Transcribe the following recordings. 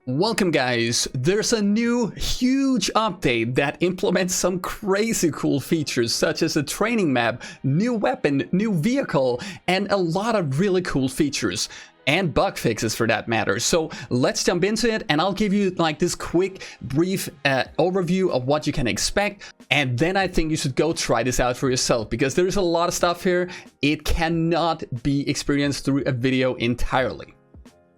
Welcome guys, there's a new huge update that implements some crazy cool features such as a training map, new weapon, new vehicle, and a lot of really cool features. And bug fixes for that matter. So let's jump into it and I'll give you like this quick brief overview of what you can expect, and then I think you should go try this out for yourself because there's a lot of stuff here. It cannot be experienced through a video entirely.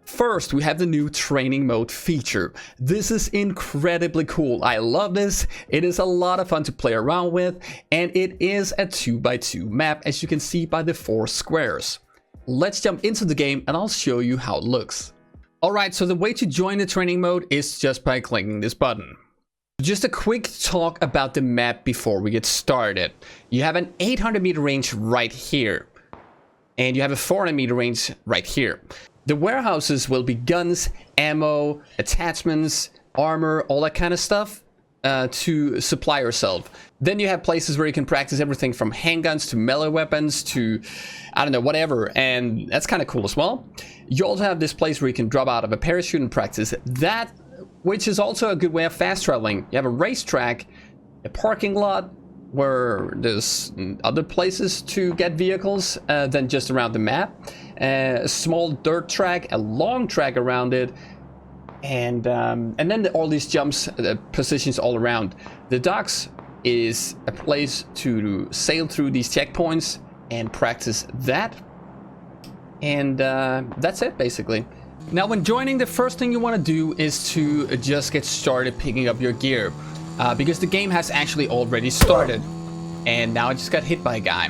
First, we have the new training mode feature. This is incredibly cool. I love this. It is a lot of fun to play around with, and it is a 2x2 map, as you can see by the 4 squares. Let's jump into the game and I'll show you how it looks. Alright, so the way to join the training mode is just by clicking this button. Just a quick talk about the map before we get started. You have an 800 meter range right here, and you have a 400 meter range right here. The warehouses will be guns, ammo, attachments, armor, all that kind of stuff to supply yourself. Then you have places where you can practice everything from handguns to melee weapons to, I don't know, whatever. And that's kind of cool as well. You also have this place where you can drop out of a parachute and practice that, which is also a good way of fast traveling. You have a racetrack, a parking lot, where there's other places to get vehicles than just around the map. A small dirt track, a long track around it, and then all these jumps, positions all around. The docks is a place to sail through these checkpoints and practice that. And that's it basically. Now when joining, the first thing you want to do is to just get started picking up your gear. Because the game has actually already started, and now I just got hit by a guy.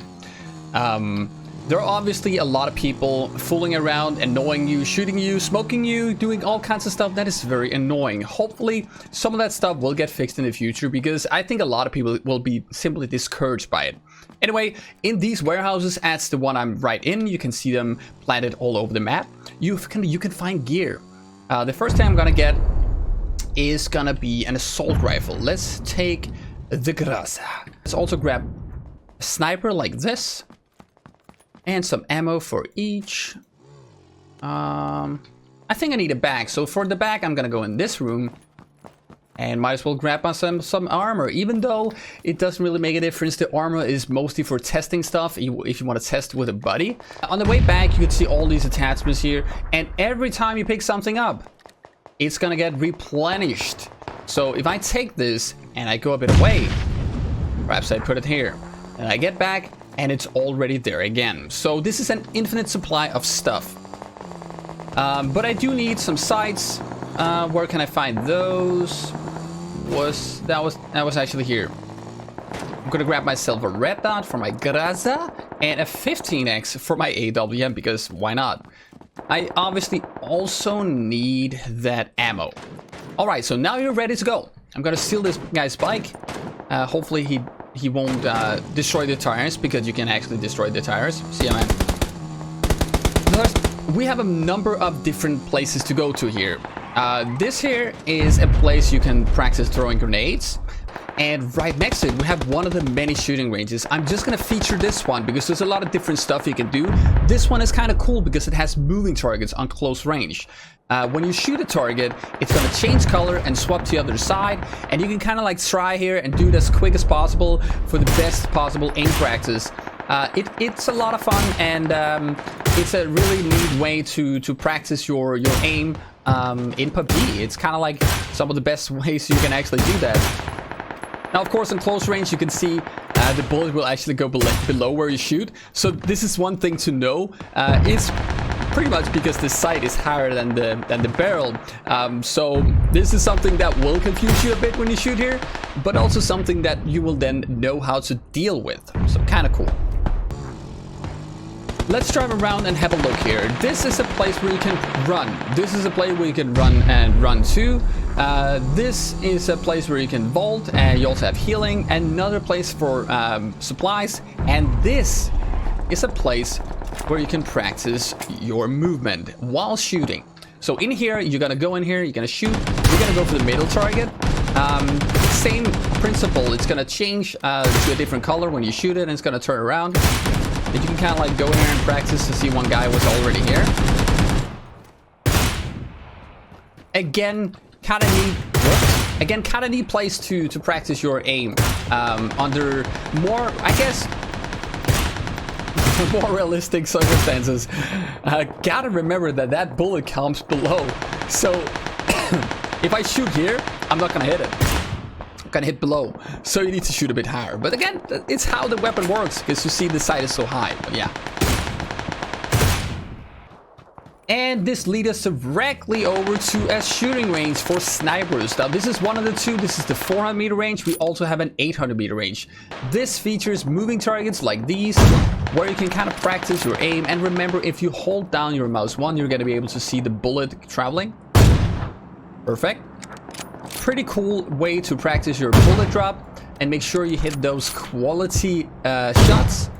There are obviously a lot of people fooling around, annoying you, shooting you, smoking you, doing all kinds of stuff that is very annoying. Hopefully some of that stuff will get fixed in the future, because I think a lot of people will be simply discouraged by it. Anyway, in these warehouses, as the one I'm right in, you can see them planted all over the map. You can find gear. The first thing I'm gonna get is gonna be an assault rifle. Let's take the Grasa. Let's also grab a sniper like this and some ammo for each. I think I need a bag, so for the bag I'm gonna go in this room and might as well grab some armor, even though it doesn't really make a difference. The armor is mostly for testing stuff if you want to test with a buddy. On the way back you can see all these attachments here, and every time you pick something up it's gonna get replenished. So if I take this and I go a bit away, perhaps I put it here, and I get back and it's already there again. So this is an infinite supply of stuff. But I do need some sights. Where can I find those? That was actually here. I'm gonna grab myself a red dot for my Graza and a 15x for my AWM, because why not? I obviously also need that ammo. Alright, so now you're ready to go. I'm gonna steal this guy's bike. Hopefully he won't destroy the tires, because you can actually destroy the tires. See ya, man. We have a number of different places to go to here. This here is a place you can practice throwing grenades. And right next to it, we have one of the many shooting ranges. I'm just gonna feature this one because there's a lot of different stuff you can do. This one is kind of cool because it has moving targets on close range. When you shoot a target, it's gonna change color and swap to the other side, and you can kind of like try here and do it as quick as possible for the best possible aim practice. It's a lot of fun, and it's a really neat way to practice your aim in PUBG. It's kind of like some of the best ways you can actually do that. Now, of course, in close range, you can see the bullet will actually go below where you shoot. So this is one thing to know. It's pretty much because the sight is higher than the barrel. So this is something that will confuse you a bit when you shoot here, but also something that you will then know how to deal with. So kind of cool. Let's drive around and have a look here. This is a place where you can run. This is a place where you can run and run to. This is a place where you can vault, and you also have healing. Another place for supplies. And this is a place where you can practice your movement while shooting. So in here, you're gonna go in here, you're gonna shoot. You're gonna go for the middle target. Same principle. It's gonna change to a different color when you shoot it, and it's gonna turn around. You can kind of like go in here and practice to see one guy was already here. Again, kind of neat. Whoops. Again, kind of neat place to practice your aim under more, I guess, more realistic circumstances. Gotta remember that that bullet comes below. So if I shoot here, I'm not gonna hit it. I'm gonna hit below. So you need to shoot a bit higher. But again, it's how the weapon works, because you see the sight is so high. But yeah. And this leads us directly over to a shooting range for snipers. Now this is one of the two. This is the 400 meter range. We also have an 800 meter range. This features moving targets like these, where you can kind of practice your aim. And remember, if you hold down your mouse 1, you're going to be able to see the bullet traveling. Perfect. Pretty cool way to practice your bullet drop and make sure you hit those quality shots.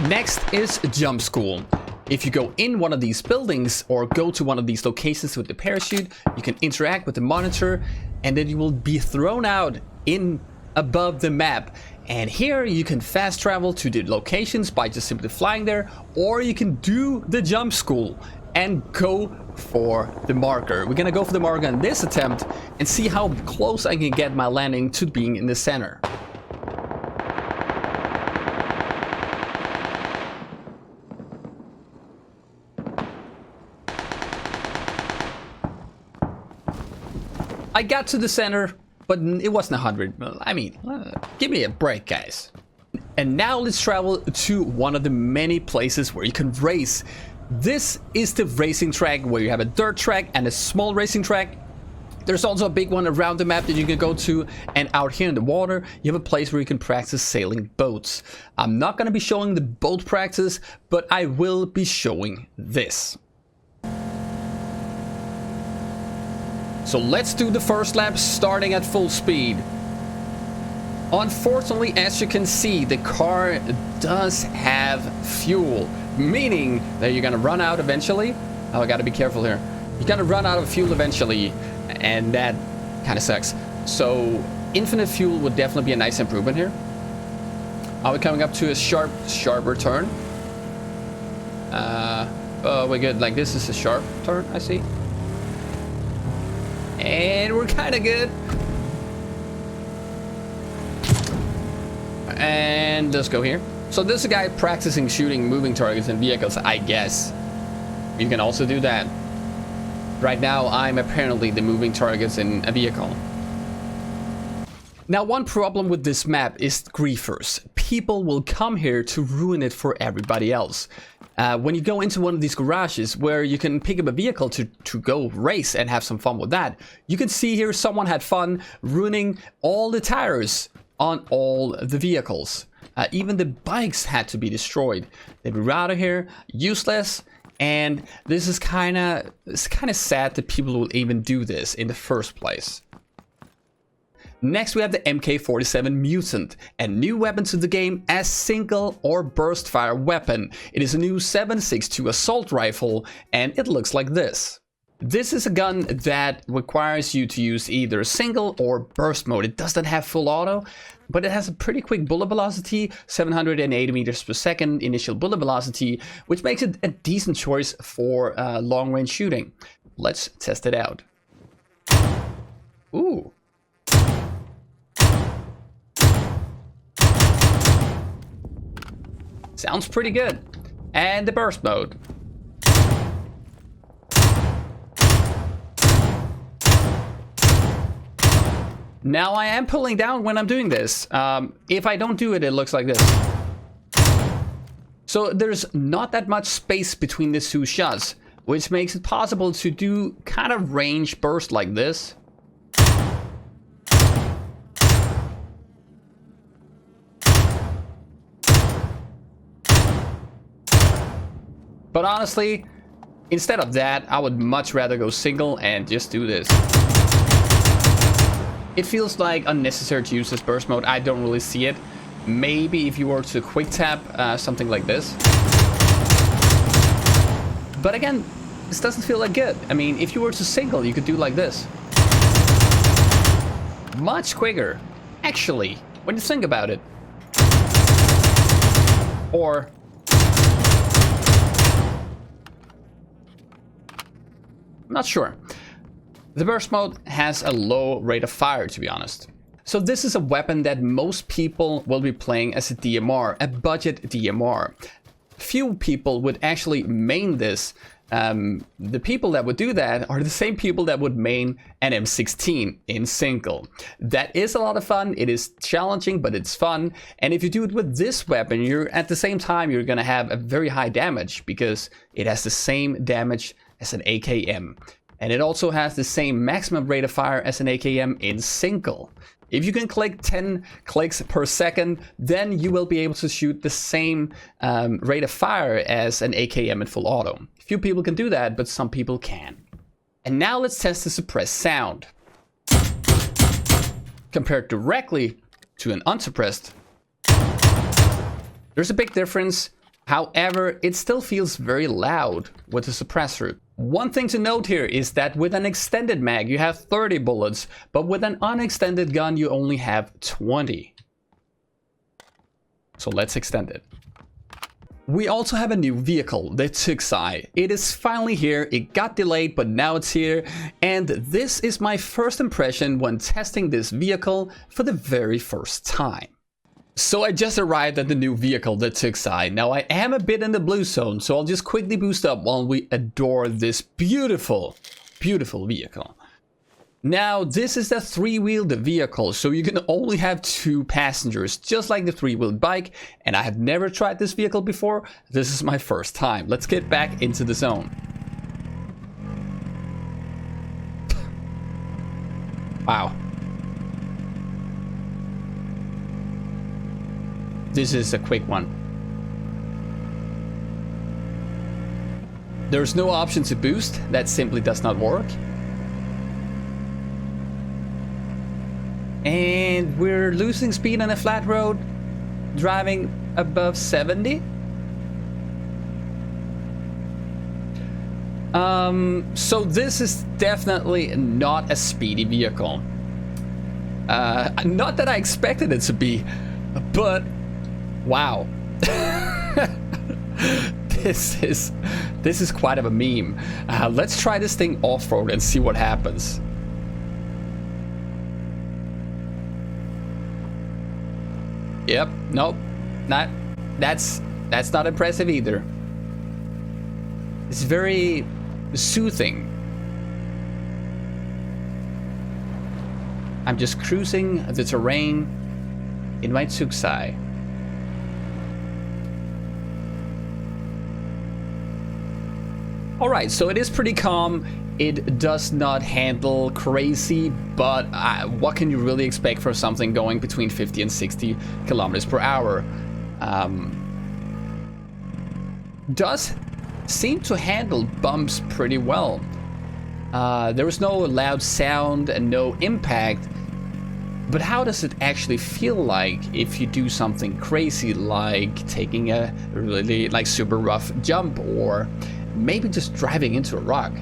Next is jump school. If you go in one of these buildings or go to one of these locations with the parachute, you can interact with the monitor, and then you will be thrown out in above the map. And here you can fast travel to the locations by just simply flying there, or you can do the jump school and go for the marker. We're gonna go for the marker in this attempt and see how close I can get my landing to being in the center. I got to the center, but it wasn't 100. I mean, give me a break, guys. And now let's travel to one of the many places where you can race. This is the racing track, where you have a dirt track and a small racing track. There's also a big one around the map that you can go to, and out here in the water, you have a place where you can practice sailing boats. I'm not going to be showing the boat practice, but I will be showing this. So let's do the first lap, starting at full speed. Unfortunately, as you can see, the car does have fuel, meaning that you're gonna run out eventually. Oh, I gotta be careful here. You're gonna run out of fuel eventually, and that kind of sucks. So infinite fuel would definitely be a nice improvement here. Are we coming up to a sharper turn? Oh, we're good. Like, this is a sharp turn, I see. And we're kind of good. And let's go here. So this is a guy practicing shooting moving targets in vehicles, I guess. You can also do that. Right now, I'm apparently the moving targets in a vehicle. Now, one problem with this map is griefers. People will come here to ruin it for everybody else. When you go into one of these garages where you can pick up a vehicle to go race and have some fun with that, you can see here someone had fun ruining all the tires on all the vehicles. Even the bikes had to be destroyed. They were out of here, useless, and this is kind of sad that people will even do this in the first place. Next we have the MK47 Mutant, a new weapon to the game, a single or burst fire weapon. It is a new 7.62 assault rifle, and it looks like this. This is a gun that requires you to use either single or burst mode. It doesn't have full auto, but it has a pretty quick bullet velocity, 780 meters per second initial bullet velocity, which makes it a decent choice for long range shooting. Let's test it out. Ooh. Sounds pretty good. And the burst mode. Now I am pulling down when I'm doing this. If I don't do it, it looks like this. So there's not that much space between the two shots, which makes it possible to do kind of range burst like this. But honestly, instead of that, I would much rather go single and just do this. It feels like unnecessary to use this burst mode. I don't really see it. Maybe if you were to quick tap something like this. But again, this doesn't feel that good. I mean, if you were to single, you could do like this. Much quicker, actually, when you think about it. Or Not sure. The burst mode has a low rate of fire, to be honest. So this is a weapon that most people will be playing as a DMR, a budget DMR. Few people would actually main this. The people that would do that are the same people that would main an M16 in single. That is a lot of fun. It is challenging, but it's fun. And if you do it with this weapon, you're at the same time, you're going to have a very high damage because it has the same damage as an AKM. And it also has the same maximum rate of fire as an AKM in single. If you can click 10 clicks per second, then you will be able to shoot the same rate of fire as an AKM in full auto. Few people can do that, but some people can. And now let's test the suppressed sound. Compared directly to an unsuppressed, there's a big difference. However, it still feels very loud with the suppressor. One thing to note here is that with an extended mag you have 30 bullets, but with an unextended gun you only have 20. So let's extend it. We also have a new vehicle, the Tuxai. It is finally here. It got delayed, but now it's here. And this is my first impression when testing this vehicle for the very first time. So I just arrived at the new vehicle, the Tuxai. Now I am a bit in the blue zone, so I'll just quickly boost up while we adore this beautiful, beautiful vehicle. Now this is the three-wheeled vehicle, so you can only have 2 passengers, just like the three-wheeled bike. And I have never tried this vehicle before. This is my first time. Let's get back into the zone. Wow. This is a quick one. There's no option to boost. That simply does not work. And we're losing speed on a flat road, driving above 70. So this is definitely not a speedy vehicle. Not that I expected it to be, but wow. This is quite of a meme. Let's try this thing off-road and see what happens. Yep, nope, that's not impressive either. It's very soothing. I'm just cruising the terrain in my Tuxai. Alright, so it is pretty calm. It does not handle crazy, but what can you really expect for something going between 50 and 60 kilometers per hour? Does seem to handle bumps pretty well. There was no loud sound and no impact, but how does it actually feel like if you do something crazy, like taking a really super rough jump, or maybe just driving into a rock?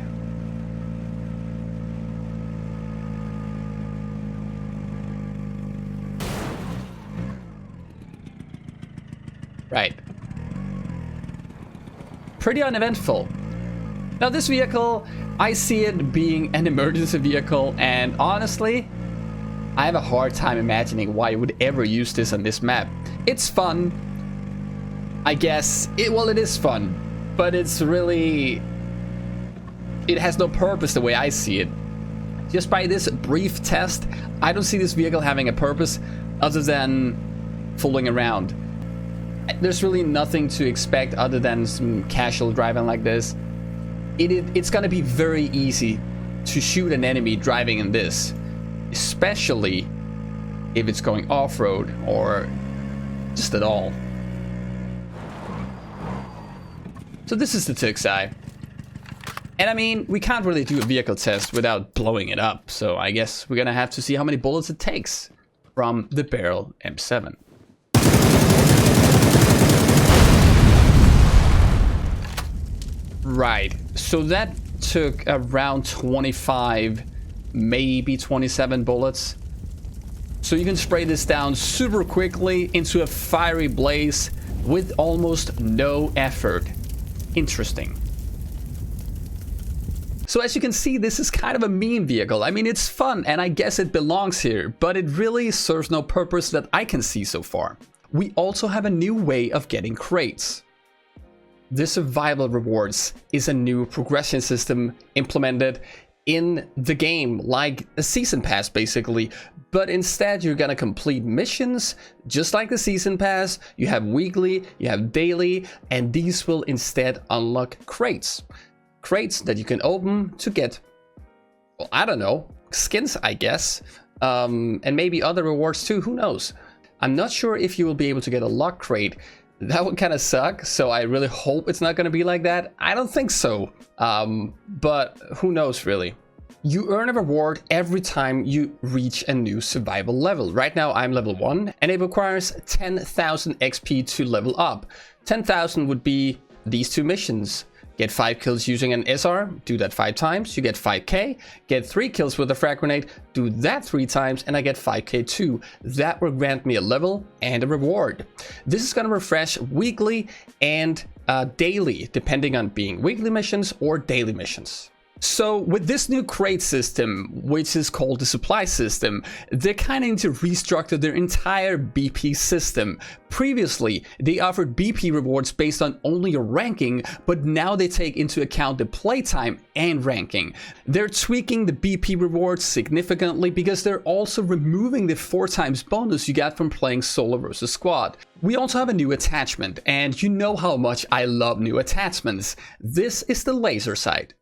Right. Pretty uneventful. Now this vehicle, I see it being an emergency vehicle, and honestly, I have a hard time imagining why you would ever use this on this map. It's fun, I guess. It is fun, but it's really... it has no purpose the way I see it. Just by this brief test, I don't see this vehicle having a purpose other than fooling around. There's really nothing to expect other than some casual driving like this. It's gonna be very easy to shoot an enemy driving in this, especially if it's going off-road or just at all. So this is the Tuxai. And I mean, we can't really do a vehicle test without blowing it up, so I guess we're gonna have to see how many bullets it takes from the barrel M7. Right, so that took around 25, maybe 27 bullets. So you can spray this down super quickly into a fiery blaze with almost no effort. Interesting. So as you can see, this is kind of a meme vehicle. I mean, it's fun and I guess it belongs here, but it really serves no purpose that I can see so far. We also have a new way of getting crates. The survival rewards is a new progression system implemented in the game, like a season pass basically, but instead you're gonna complete missions just like the season pass. You have weekly, you have daily, and these will instead unlock crates that you can open to get, well, I don't know, skins, I guess, and maybe other rewards too, who knows. I'm not sure if you will be able to get a lock crate. That would kind of suck, so I really hope it's not going to be like that. I don't think so, but who knows really. You earn a reward every time you reach a new survival level. Right now I'm level 1 and it requires 10,000 XP to level up. 10,000 would be these 2 missions. Get 5 kills using an SR, do that 5 times, you get 5k. Get 3 kills with a frag grenade, do that 3 times, and I get 5k too. That will grant me a level and a reward. This is gonna refresh weekly and daily, depending on being weekly missions or daily missions. So with this new crate system, which is called the supply system, they kind of need to restructure their entire BP system. Previously, they offered BP rewards based on only your ranking, but now they take into account the playtime and ranking. They're tweaking the BP rewards significantly because they're also removing the 4 times bonus you got from playing solo versus squad. We also have a new attachment, and you know how much I love new attachments. This is the laser sight.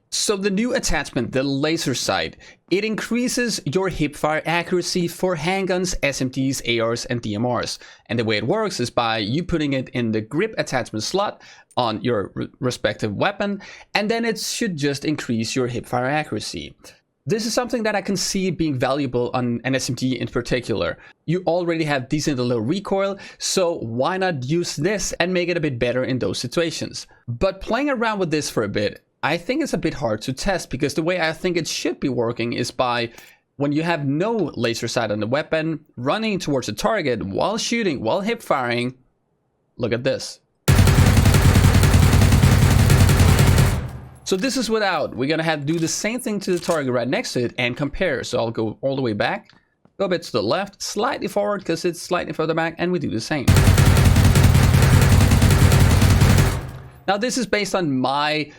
So the new attachment, the laser sight, it increases your hipfire accuracy for handguns, SMGs, ARs, and DMRs. And the way it works is by you putting it in the grip attachment slot on your respective weapon, and then it should just increase your hipfire accuracy. This is something that I can see being valuable on an SMG in particular. You already have decent little recoil, so why not use this and make it a bit better in those situations? But playing around with this for a bit, I think it's a bit hard to test, because the way I think it should be working is by, when you have no laser sight on the weapon, running towards the target while shooting, while hip firing. Look at this. So this is without. We're gonna have to do the same thing to the target right next to it and compare. So I'll go all the way back, go a bit to the left, slightly forward because it's slightly further back, and we do the same. Now this is based on my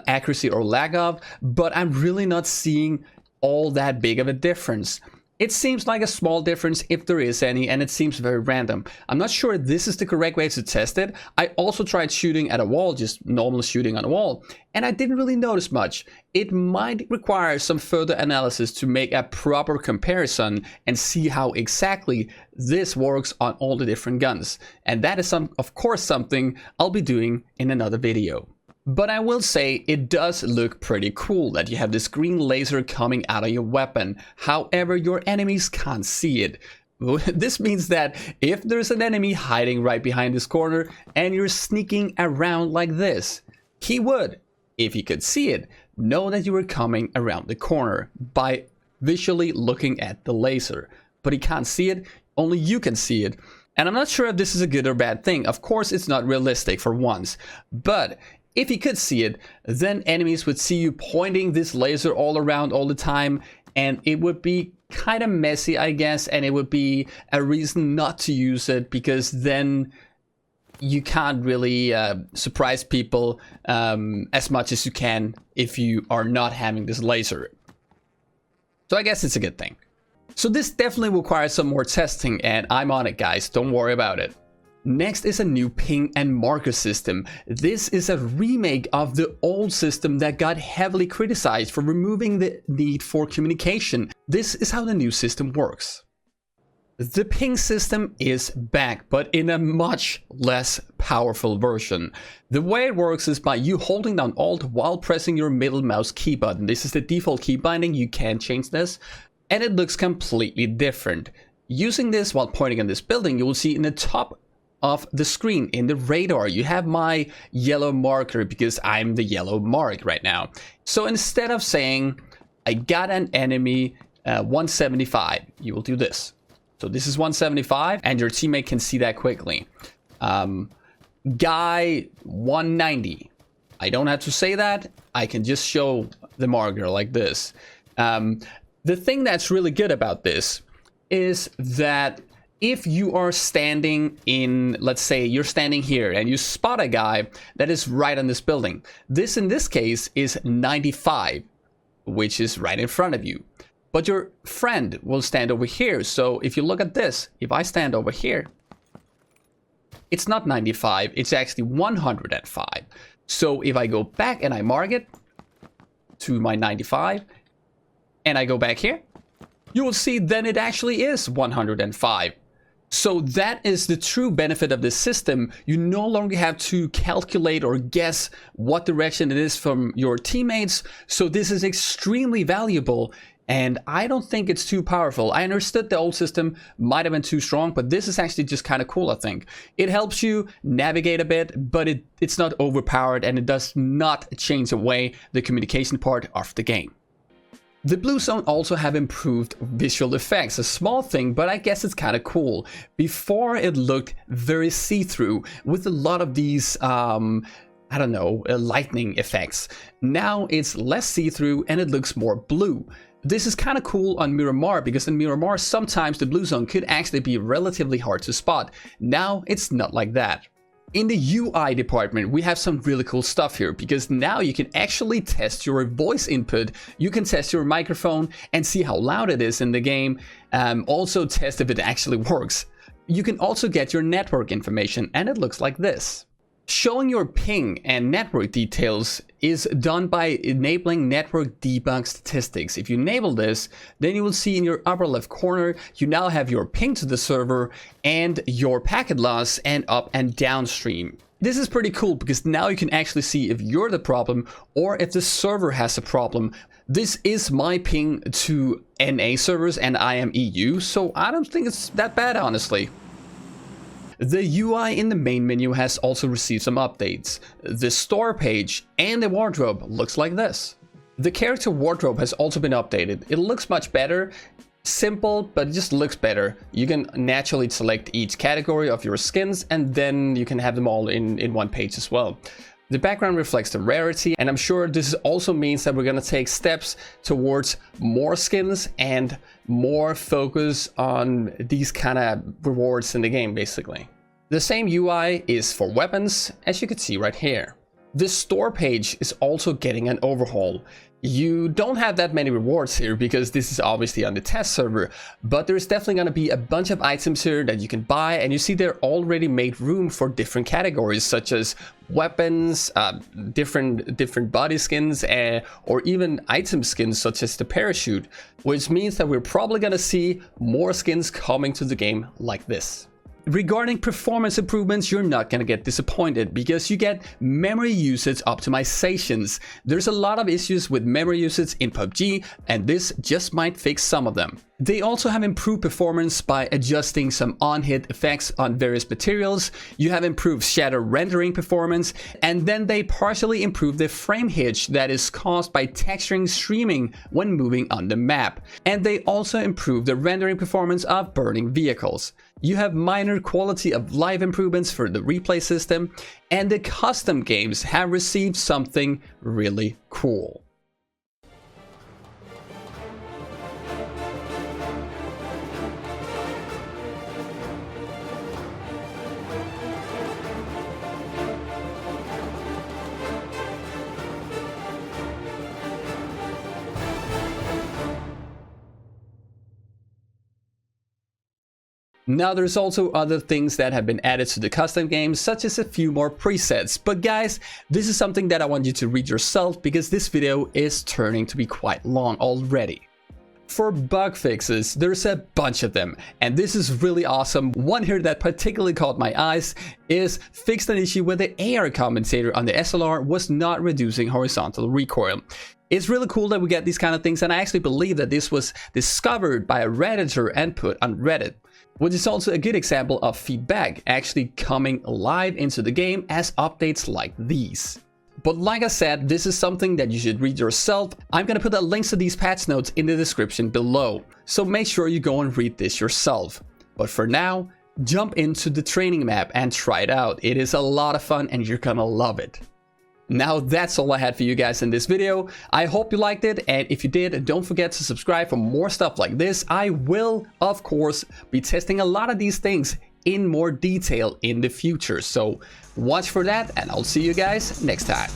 accuracy or lack of, but I'm really not seeing all that big of a difference. It seems like a small difference if there is any, and it seems very random. I'm not sure this is the correct way to test it. I also tried shooting at a wall, just normal shooting on a wall, and I didn't really notice much. It might require some further analysis to make a proper comparison and see how exactly this works on all the different guns. And that is of course something I'll be doing in another video. But I will say it does look pretty cool that you have this green laser coming out of your weapon. However, your enemies can't see it. This means that if there's an enemy hiding right behind this corner and you're sneaking around like this, he would, if he could see it, know that you were coming around the corner by visually looking at the laser. But he can't see it, only you can see it. And I'm not sure if this is a good or bad thing. Of course, it's not realistic for once, but if he could see it, then enemies would see you pointing this laser all around all the time, and it would be kind of messy, I guess, and it would be a reason not to use it, because then you can't really surprise people as much as you can if you are not having this laser. So I guess it's a good thing. So this definitely requires some more testing, and I'm on it, guys, don't worry about it. Next is a new ping and marker system. This is a remake of the old system that got heavily criticized for removing the need for communication. This is how the new system works. The ping system is back, but in a much less powerful version. The way it works is by you holding down Alt while pressing your middle mouse key button. This is the default key binding, you can't change this, and it looks completely different. Using this while pointing at this building, you will see in the top of the screen in the radar you have my yellow marker, because I'm the yellow mark right now. So instead of saying I got an enemy 175, you will do this. So this is 175 and your teammate can see that quickly. Guy 190, I don't have to say that, I can just show the marker like this. The thing that's really good about this is that if you are standing in, let's say you're standing here and you spot a guy that is right on this building. This in this case is 95, which is right in front of you. But your friend will stand over here. So if you look at this, if I stand over here, it's not 95, it's actually 105. So if I go back and I mark it to my 95, and I go back here, you will see then it actually is 105. So that is the true benefit of this system. You no longer have to calculate or guess what direction it is from your teammates. So this is extremely valuable, and I don't think it's too powerful. I understood the old system might have been too strong, but this is actually just kind of cool, I think. It helps you navigate a bit, but it's not overpowered, and it does not change away the communication part of the game. The Blue Zone also have improved visual effects, a small thing, but I guess it's kind of cool. Before it looked very see-through with a lot of these, I don't know, lightning effects. Now it's less see-through and it looks more blue. This is kind of cool on Miramar, because in Miramar sometimes the Blue Zone could actually be relatively hard to spot. Now it's not like that. In the UI department, we have some really cool stuff here, because now you can actually test your voice input. You can test your microphone and see how loud it is in the game. Also test if it actually works. You can also get your network information, and it looks like this. Showing your ping and network details is done by enabling network debug statistics. If you enable this, then you will see in your upper left corner, you now have your ping to the server and your packet loss and up and downstream. This is pretty cool, because now you can actually see if you're the problem or if the server has a problem. This is my ping to NA servers and I am EU, so I don't think it's that bad, honestly. The UI in the main menu has also received some updates. The store page and the wardrobe looks like this. The character wardrobe has also been updated. It looks much better, simple, but it just looks better. You can naturally select each category of your skins, and then you can have them all in one page as well. The background reflects the rarity, and I'm sure this also means that we're going to take steps towards more skins and more focus on these kind of rewards in the game, basically. The same UI is for weapons, as you can see right here. This store page is also getting an overhaul. You don't have that many rewards here because this is obviously on the test server, but there's definitely going to be a bunch of items here that you can buy, and you see they're already made room for different categories such as weapons, different body skins, or even item skins such as the parachute, which means that we're probably going to see more skins coming to the game like this. Regarding performance improvements, you're not going to get disappointed, because you get memory usage optimizations. There's a lot of issues with memory usage in PUBG, and this just might fix some of them. They also have improved performance by adjusting some on-hit effects on various materials. You have improved shadow rendering performance, and then they partially improved the frame hitch that is caused by texturing streaming when moving on the map. And they also improved the rendering performance of burning vehicles. You have minor quality of life improvements for the replay system, and the custom games have received something really cool. Now there's also other things that have been added to the custom games, such as a few more presets. But guys, this is something that I want you to read yourself, because this video is turning to be quite long already. For bug fixes, there's a bunch of them, and this is really awesome. One here that particularly caught my eyes is fixed an issue where the AR commentator on the SLR was not reducing horizontal recoil. It's really cool that we get these kind of things, and I actually believe that this was discovered by a Redditor and put on Reddit, which is also a good example of feedback actually coming live into the game as updates like these. But like I said, this is something that you should read yourself. I'm gonna put the links to these patch notes in the description below, so make sure you go and read this yourself. But for now, jump into the training map and try it out. It is a lot of fun and you're gonna love it. Now that's all I had for you guys in this video. I hope you liked it, and if you did, don't forget to subscribe for more stuff like this. I will, of course, be testing a lot of these things in more detail in the future, so watch for that, and I'll see you guys next time.